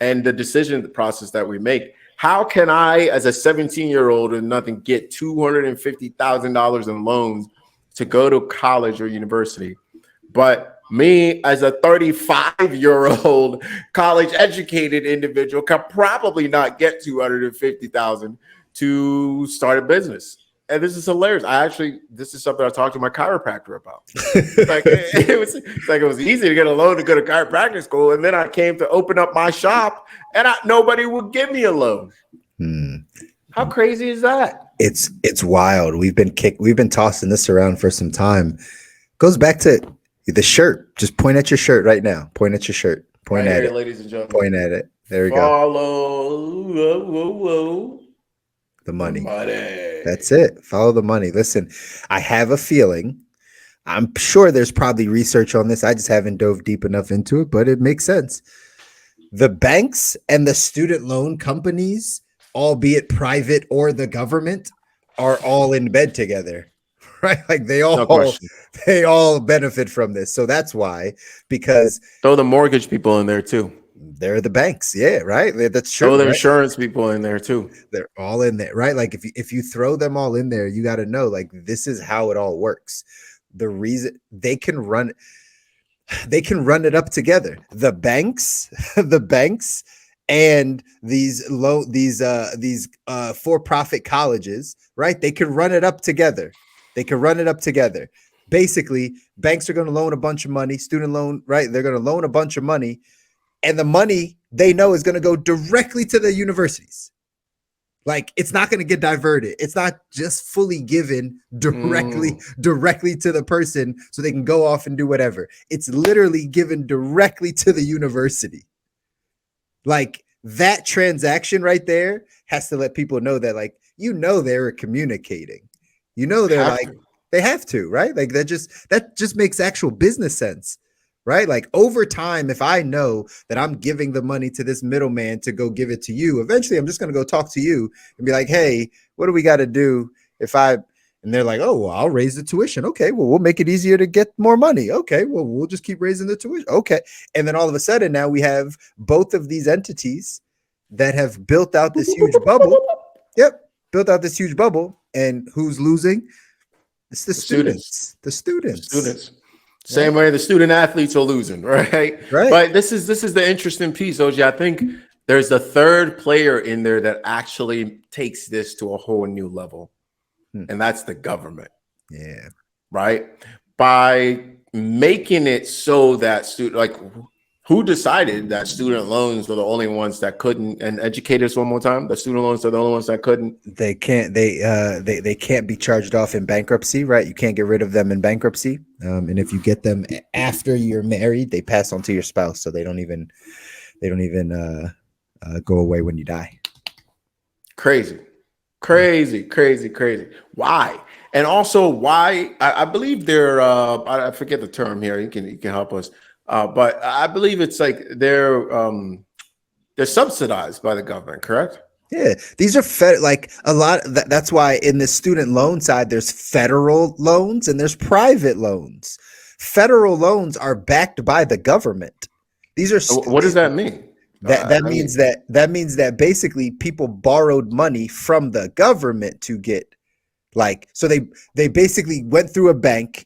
C: and the decision process that we make. How can I, as a 17-year-old and nothing, get $250,000 in loans to go to college or university? But me, as a 35-year-old college educated individual, can probably not get $250,000 to start a business. And this is hilarious. This is something I talked to my chiropractor about. It was easy to get a loan to go to chiropractic school, and then I came to open up my shop, and nobody would give me a loan. How crazy is that?
A: It's wild. We've been tossing this around for some time. Goes back to the shirt. Just point at your shirt right now. Point at your shirt. Point
C: right
A: at
C: here,
A: it,
C: ladies and gentlemen.
A: Point at it. There we go.
C: Follow
A: the money.
C: Money.
A: That's it. Follow the money. Listen, I have a feeling. I'm sure there's probably research on this. I just haven't dove deep enough into it, but it makes sense. The banks and the student loan companies, albeit private or the government, are all in bed together. Right, like they all benefit from this. So that's why, because
C: throw the mortgage people in there too.
A: They're the banks, yeah, right. That's true.
C: Throw the
A: right?
C: insurance people in there too.
A: They're all in there, right? Like if you throw them all in there, you got to know, like, this is how it all works. The reason they can run it up together. The banks, and these for-profit colleges, right? They can run it up together. Basically, banks are going to loan a bunch of money, student loan, right? They're going to loan a bunch of money, and the money they know is going to go directly to the universities. Like, it's not going to get diverted. It's not just fully given directly to the person so they can go off and do whatever. It's literally given directly to the university. Like, that transaction right there has to let people know that, like, they're communicating. They have to, right? Like, that just makes actual business sense, right? Like, over time, if I know that I'm giving the money to this middleman to go give it to you, eventually I'm just going to go talk to you and be like, hey, what do we got to do if I And they're like, oh, well, I'll raise the tuition. Okay, well, we'll make it easier to get more money. Okay, well, we'll just keep raising the tuition. Okay. And then all of a sudden, now we have both of these entities that have built out this huge bubble. Yep. Built out this huge bubble. And who's losing? It's the students. The students.
C: Same way the student athletes are losing, right?
A: Right.
C: But this is the interesting piece, OG. I think there's a third player in there that actually takes this to a whole new level. And that's the government.
A: Yeah.
C: Right. By making it so that who decided that student loans were the only ones that couldn't, and educate us one more time, the student loans are the only ones that couldn't.
A: They can't be charged off in bankruptcy, right? You can't get rid of them in bankruptcy. And if you get them after you're married, they pass on to your spouse. So they don't even go away when you die.
C: Crazy. Why? And also why I believe they're I forget the term here. You can help us. But I believe it's like they're subsidized by the government, correct?
A: Yeah, these are like a lot. That's why in the student loan side, there's federal loans and there's private loans. Federal loans are backed by the government. These are
C: what does that mean?
A: That means that basically people borrowed money from the government to get so they basically went through a bank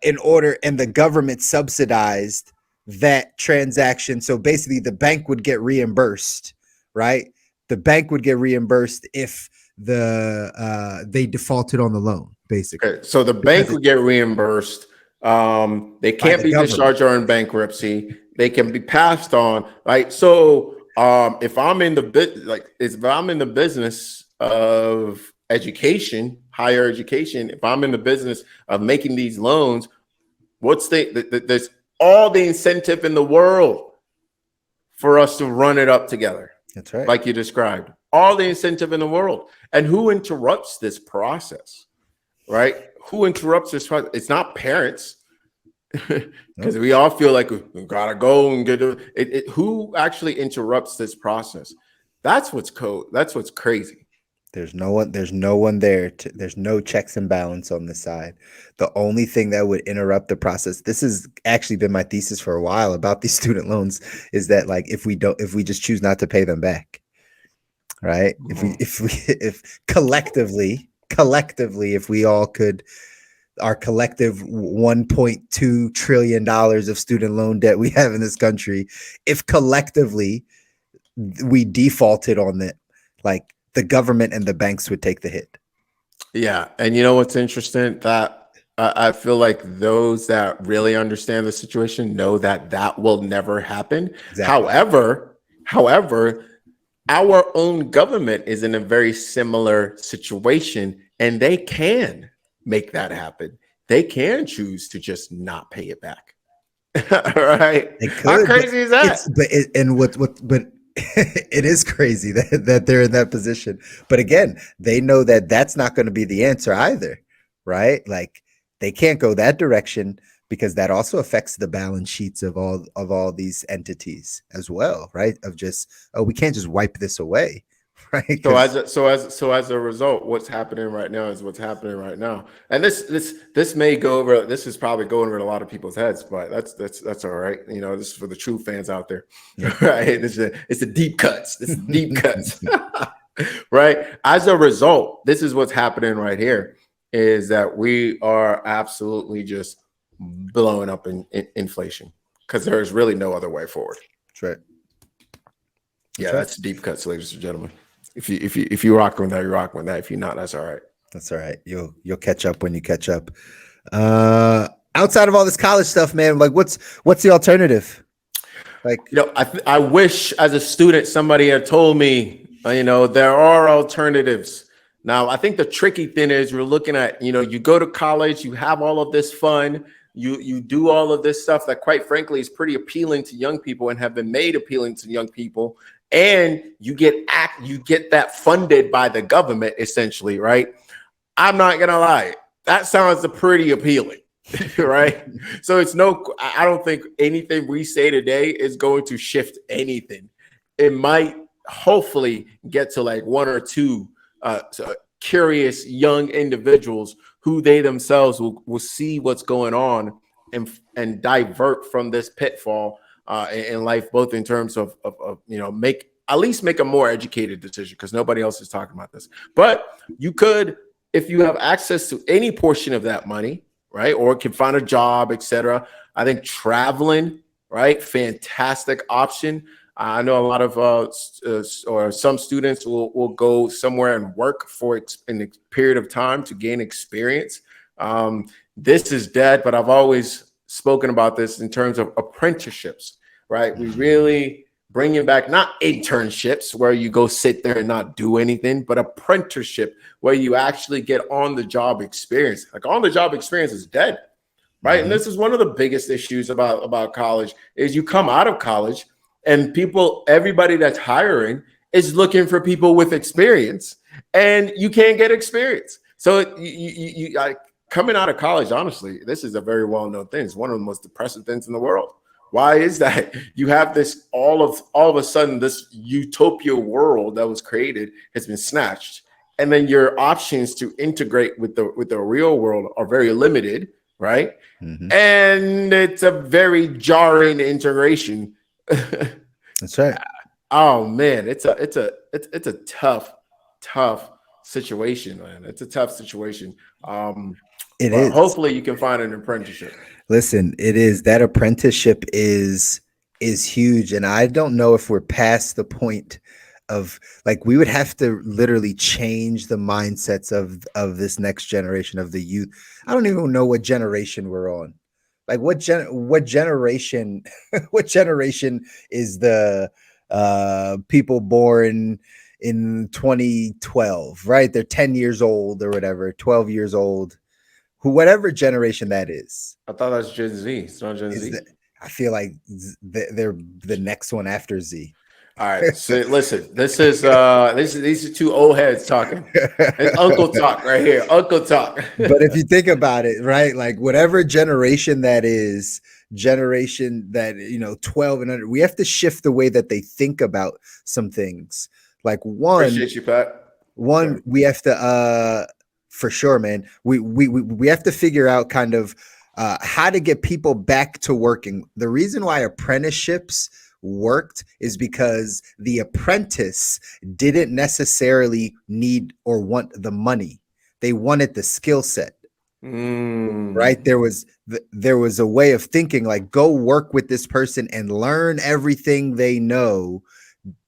A: in order, and the government subsidized that transaction. So basically the bank would get reimbursed, right? The bank would get reimbursed if they defaulted on the loan, basically. Okay,
C: so the bank would get reimbursed. They can't be discharged or in bankruptcy. They can be passed on, right? So if I'm in the business of education, higher education, if I'm in the business of making these loans, there's all the incentive in the world for us to run it up together.
A: That's right.
C: Like you described, all the incentive in the world. And who interrupts this process, right? Who interrupts this process? It's not parents. Because we all feel like we gotta go and get it. Who actually interrupts this process? That's what's crazy.
A: There's no one there. There's no checks and balance on this side. The only thing that would interrupt the process, this has actually been my thesis for a while about these student loans, is that if we just choose not to pay them back, right? If collectively, if we all could, our collective $1.2 trillion of student loan debt we have in this country, if collectively we defaulted on it, the government and the banks would take the hit.
C: Yeah. And you know what's interesting? That I feel like those that really understand the situation know that will never happen. Exactly. However, our own government is in a very similar situation, and they can make that happen. They can choose to just not pay it back. Right? How crazy is that?
A: But it is crazy that they're in that position. But again, they know that that's not going to be the answer either, right? They can't go that direction, because that also affects the balance sheets of all these entities as well, right? Of just, we can't just wipe this away. Right.
C: So as a result, what's happening right now is what's happening right now. And this may go over. This is probably going over a lot of people's heads, but that's all right. This is for the true fans out there, right? It's the deep cuts. This is deep cuts, right? As a result, this is what's happening right here, is that we are absolutely just blowing up in inflation, because there's really no other way forward.
A: That's right.
C: Yeah, that's deep cuts, ladies and gentlemen. If you rock with that, you're rocking with that. If you're not, that's all right.
A: That's all right. You'll catch up when you catch up. Outside of all this college stuff, man, what's the alternative?
C: I wish as a student somebody had told me, there are alternatives. Now, I think the tricky thing is we're looking at, you go to college, you have all of this fun, you do all of this stuff that, quite frankly, is pretty appealing to young people and have been made appealing to young people. And you get that funded by the government, essentially, right? I'm not gonna lie, that sounds pretty appealing, right? So I don't think anything we say today is going to shift anything. It might hopefully get to one or two curious young individuals who they themselves will see what's going on and divert from this pitfall in life, both in terms of make a more educated decision, because nobody else is talking about this. But you could, if you have access to any portion of that money, right, or can find a job, etc. I think traveling, right, fantastic option. I know a lot of or some students will go somewhere and work for a period of time to gain experience. This is dead, but I've always spoken about this in terms of apprenticeships, right? We really bringing back not internships where you go sit there and not do anything, but apprenticeship where you actually get on the job experience. Like on the job experience is dead, right? And this is one of the biggest issues about college is you come out of college and everybody that's hiring is looking for people with experience, and you can't get experience. So you coming out of college, honestly, this is a very well-known thing. It's one of the most depressing things in the world. Why is that? You have this all of a sudden, this utopia world that was created has been snatched, and then your options to integrate with the real world are very limited, right? And it's a very jarring integration.
A: That's right.
C: Oh man, it's a tough situation, man. It's a tough situation.
A: It is.
C: Hopefully you can find an apprenticeship.
A: Listen, it is. That apprenticeship is huge, and I don't know if we're past the point of, like, we would have to literally change the mindsets of this next generation of the youth. I don't even know what generation we're on. Like what generation what generation is the people born in 2012, right? They're 10 years old or whatever, 12 years old, whatever generation that is.
C: I thought that's Gen Z. It's not Gen Z.
A: I feel like they're the next one after Z.
C: All right. So listen, these are two old heads talking. It's Uncle Talk right here. Uncle Talk.
A: But if you think about it, right, like whatever generation that is, generation that 12 and under, we have to shift the way that they think about some things. Like
C: Appreciate you, Pat.
A: We have to for sure, man. We have to figure out kind of how to get people back to working. The reason why apprenticeships worked is because the apprentice didn't necessarily need or want the money. They wanted the skill set. Right? There was a way of thinking, like, go work with this person and learn everything they know.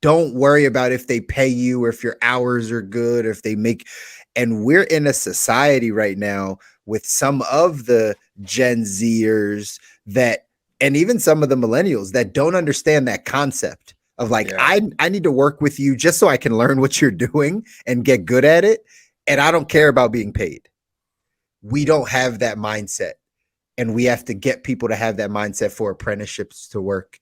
A: Don't worry about if they pay you or if your hours are good or if they make. And we're in a society right now with some of the Gen Zers that, and even some of the millennials that don't understand that concept of like, I need to work with you just so I can learn what you're doing and get good at it. And I don't care about being paid. We don't have that mindset. And we have to get people to have that mindset for apprenticeships to work.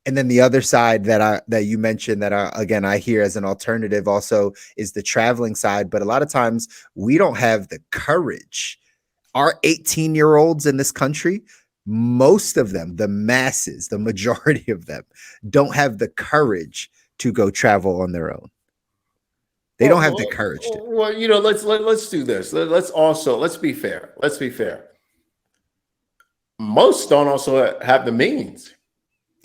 A: And then the other side that you mentioned that I hear as an alternative also is the traveling side. But a lot of times we don't have the courage. Our 18-year-olds in this country, most of them, the masses, the majority of them, don't have the courage to go travel on their own. They don't have the courage to.
C: Well, let's do this. Let's be fair. Let's be fair. Most don't also have the means.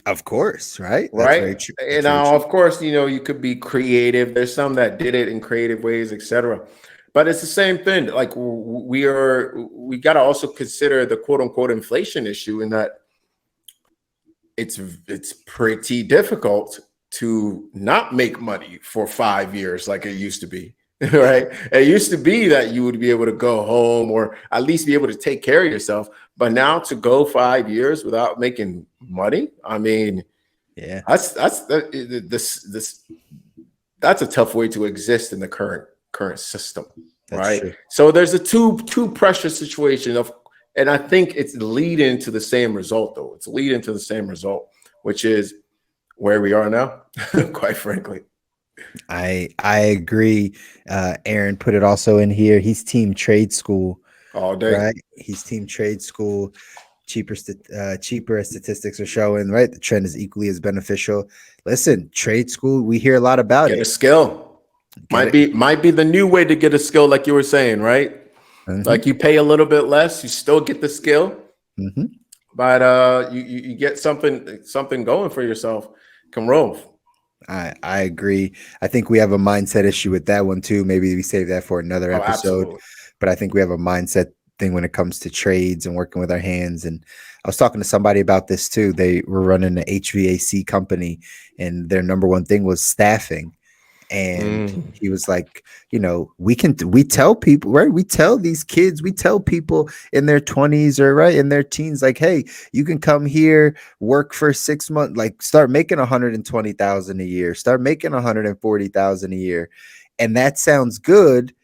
A: Of course, right?
C: That's right. Very true. And now, of course, you could be creative. There's some that did it in creative ways, etc. But it's the same thing. Like we got to also consider the quote unquote inflation issue in that it's pretty difficult to not make money for 5 years like it used to be, right? It used to be that you would be able to go home or at least be able to take care of yourself. But now to go 5 years without making money, I mean, yeah, that's a tough way to exist in the current system, right? True. So there's a two pressure situation and I think it's leading to the same result, though. It's leading to the same result, which is where we are now, quite frankly.
A: I agree. Aaron put it also in here. He's team trade school
C: all day.
A: Right? He's team trade school. Cheaper as statistics are showing, right? The trend is equally as beneficial. Listen, trade school, we hear a lot about it.
C: Get a skill.
A: Get it?
C: Might be the new way to get a skill, like you were saying, right? Like you pay a little bit less, you still get the skill, but you get something going for yourself. Can roll.
A: I agree. I think we have a mindset issue with that one too. Maybe we save that for another
C: Oh,
A: episode.
C: absolutely.
A: But I think we have a mindset thing when it comes to trades and working with our hands. And I was talking to somebody about this too. They were running an HVAC company, and their number one thing was staffing. And he was like, we tell people, right? We tell these kids, we tell people in their 20s or right in their teens, like, hey, you can come here, work for 6 months, like start making 120,000 a year, start making 140,000 a year. And that sounds good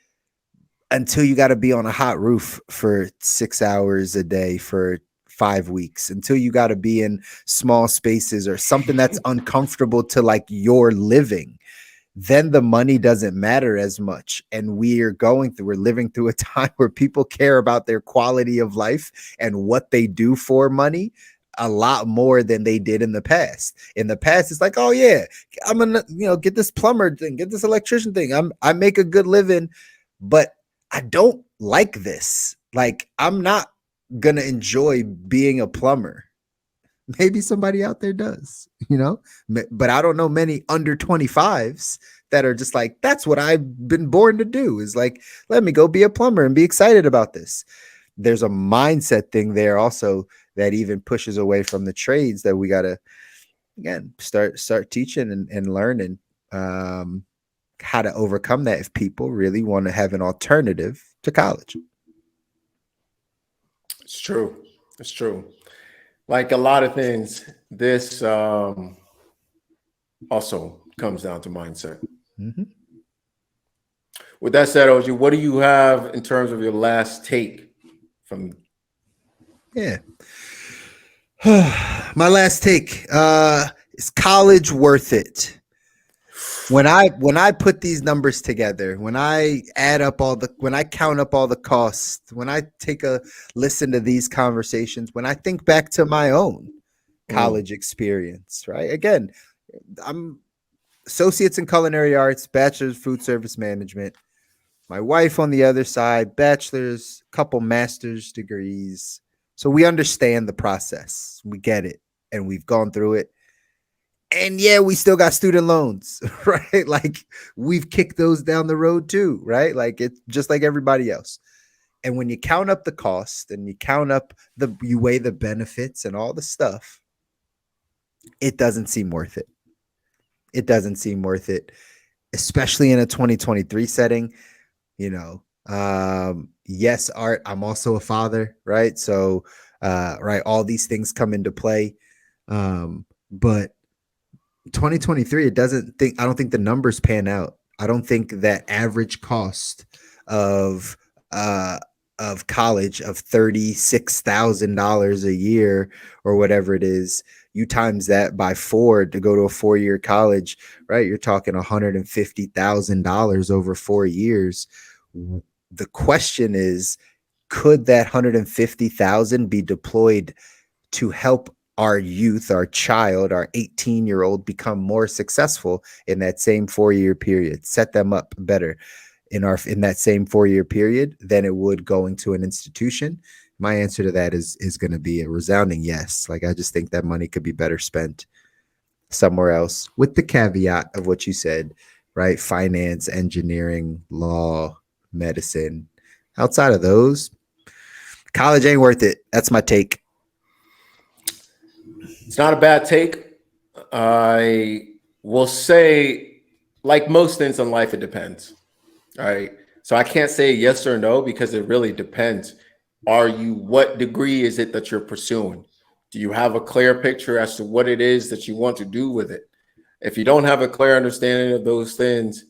A: until you got to be on a hot roof for 6 hours a day for 5 weeks, until you got to be in small spaces or something that's uncomfortable to like your living. Then the money doesn't matter as much. And we're living through a time where people care about their quality of life and what they do for money a lot more than they did in the past. In the past, it's like, oh yeah, I'm gonna, get this plumber thing, get this electrician thing. I make a good living, but I don't like this. Like, I'm not gonna enjoy being a plumber. Maybe somebody out there does, but I don't know many under 25s that are just like, that's what I've been born to do, is like, let me go be a plumber and be excited about this. There's a mindset thing there also that even pushes away from the trades that we got to, again, start teaching and learning how to overcome that if people really want to have an alternative to college.
C: It's true. It's true. Like a lot of things, this also comes down to mindset. With that said, OG, what do you have in terms of your last take from?
A: Yeah. My last take, is college worth it? When I put these numbers together, when I count up all the costs, when I take a listen to these conversations, when I think back to my own college experience, right? Again, I'm associates in culinary arts, bachelor's food service management. My wife on the other side, bachelor's, couple master's degrees. So we understand the process. We get it, and we've gone through it. And yeah, we still got student loans, right? Like, we've kicked those down the road too, right? Like, it's just like everybody else. And when you count up the cost and you weigh the benefits and all the stuff, it doesn't seem worth it. It doesn't seem worth it, especially in a 2023 setting. Yes, Art, I'm also a father, right? So, right, all these things come into play. But 2023, I don't think the numbers pan out. I don't think that average cost of college of $36,000 a year or whatever it is, you times that by 4 to go to a 4-year college, right? You're talking $150,000 over 4 years. The question is, could that $150,000 be deployed to help our youth, our child, our 18-year-old become more successful in that same 4-year period, set them up better in that same 4-year period than it would going to an institution? My answer to that is going to be a resounding yes. Like, I just think that money could be better spent somewhere else, with the caveat of what you said, right? Finance, engineering, law, medicine. Outside of those, college ain't worth it. That's my take.
C: It's not a bad take. I will say, like most things in life, it depends. All right. So I can't say yes or no because it really depends. What degree is it that you're pursuing? Do you have a clear picture as to what it is that you want to do with it? If you don't have a clear understanding of those things,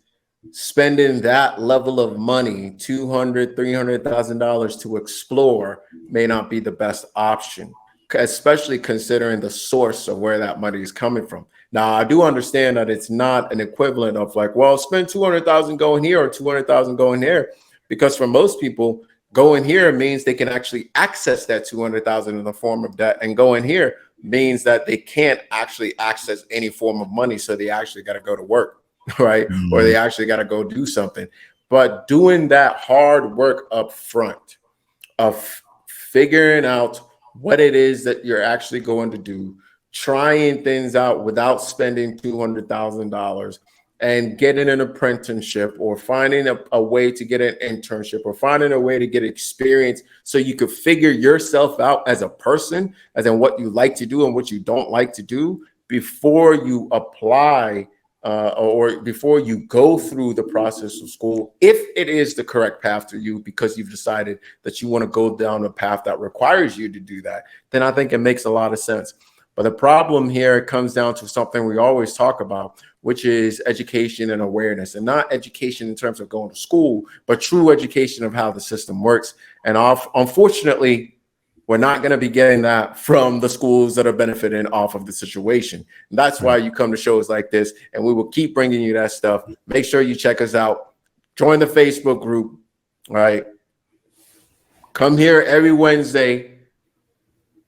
C: spending that level of money, $200,000, $300,000 to explore may not be the best option, especially considering the source of where that money is coming from. Now, I do understand that it's not an equivalent of like, well, spend 200,000 going here or 200,000 going there, because for most people, going here means they can actually access that 200,000 in the form of debt, and going here means that they can't actually access any form of money, so they actually got to go to work. right? Or they actually got to go do something. But doing that hard work up front of figuring out what it is that you're actually going to do, trying things out without spending $200,000 and getting an apprenticeship or finding a way to get an internship or finding a way to get experience so you could figure yourself out as a person, as in what you like to do and what you don't like to do before you apply or before you go through the process of school, if it is the correct path for you because you've decided that you want to go down a path that requires you to do that, then I think it makes a lot of sense. But the problem here comes down to something we always talk about, which is education and awareness, and not education in terms of going to school, but true education of how the system works. And unfortunately, we're not going to be getting that from the schools that are benefiting off of the situation. And that's why you come to shows like this, and we will keep bringing you that stuff. Make sure you check us out. Join the Facebook group. All right. Come here every Wednesday.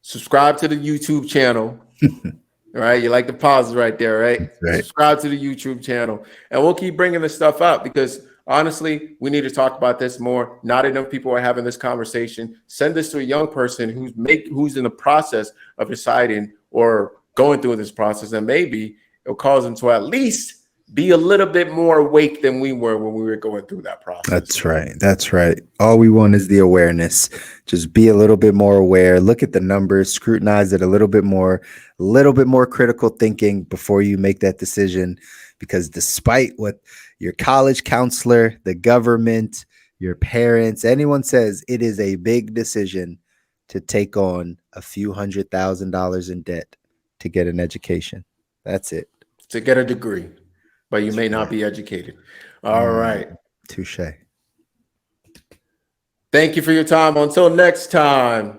C: Subscribe to the YouTube channel. All right. You like the pauses right there, right? Subscribe to the YouTube channel. And we'll keep bringing this stuff up because honestly, we need to talk about this more. Not enough people are having this conversation. Send this to a young person who's in the process of deciding or going through this process, and maybe it'll cause them to at least be a little bit more awake than we were when we were going through that process.
A: That's right. That's right. All we want is the awareness. Just be a little bit more aware. Look at the numbers, scrutinize it a little bit more critical thinking before you make that decision. Because despite what your college counselor, the government, your parents, anyone says, it is a big decision to take on a few $100,000 in debt to get an education. That's it.
C: To get a degree, but you may not be educated. All right.
A: Touche.
C: Thank you for your time. Until next time.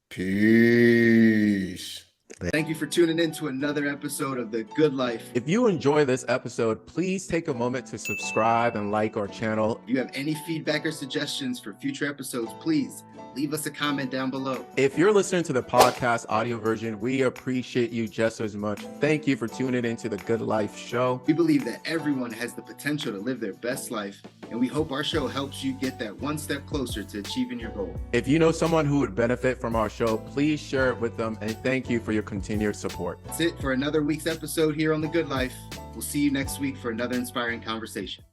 C: Peace.
A: Thank you for tuning in to another episode of The Good Life.
F: If you enjoy this episode, please take a moment to subscribe and like our channel.
A: If you have any feedback or suggestions for future episodes, please leave us a comment down below.
F: If you're listening to the podcast audio version, we appreciate you just as much. Thank you for tuning into The Good Life Show.
A: We believe that everyone has the potential to live their best life, and we hope our show helps you get that one step closer to achieving your goal.
F: If you know someone who would benefit from our show, please share it with them, and thank you for your continued support.
A: That's it for another week's episode here on The Good Life. We'll see you next week for another inspiring conversation.